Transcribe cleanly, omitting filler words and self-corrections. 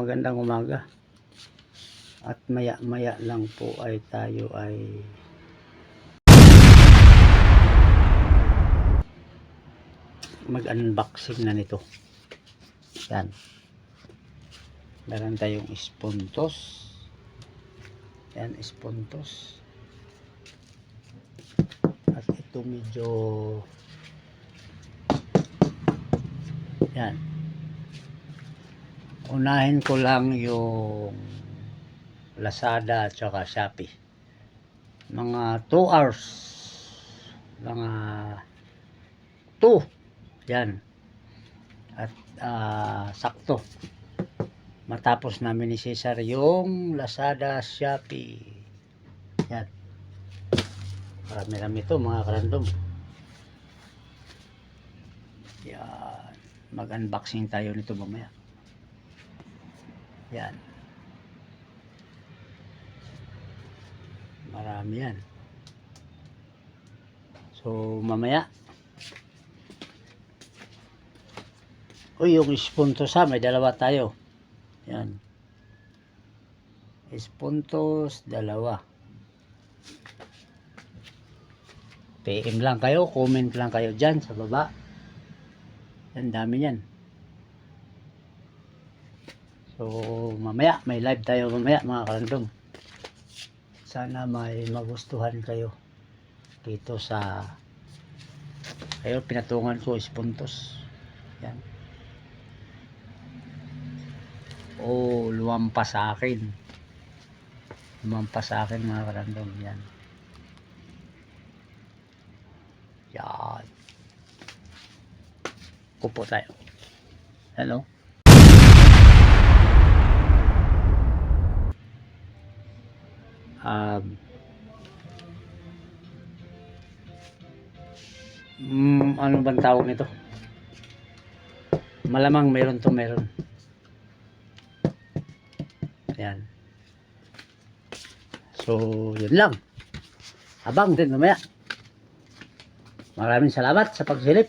Magandang umaga. At maya lang po ay tayo ay mag-unboxing na nito. Yan. Meron tayong espontos. Yan, espontos. At ito medyo yan. Unahin ko lang yung Lazada at saka Shopee. Mga 2 hours. Mga 2. Yan. At sakto. Matapos namin ni Cesar yung Lazada, Shopee. Yan. Marami-rami ito mga karandom. Yan. Mag-unboxing tayo nito mamaya. Yan. Marami yan. So mamaya. Uy, yung espontos may dalawa tayo. Yan. Espontos, dalawa. PM lang kayo, comment lang kayo dyan sa baba. Yan, dami yan. So mamaya, may live tayo mamaya mga karandom. Sana may magustuhan kayo dito sa pinatungan ko espontos. Yan. Oh, lumampas sa akin. Lumampas sa akin mga karandom. Yan. Yan. Kupo tayo. Hello. Ano bang tawag nito? Malamang meron. Yan. So yun lang. Abang din mamaya. Maraming salamat sa pagsilip.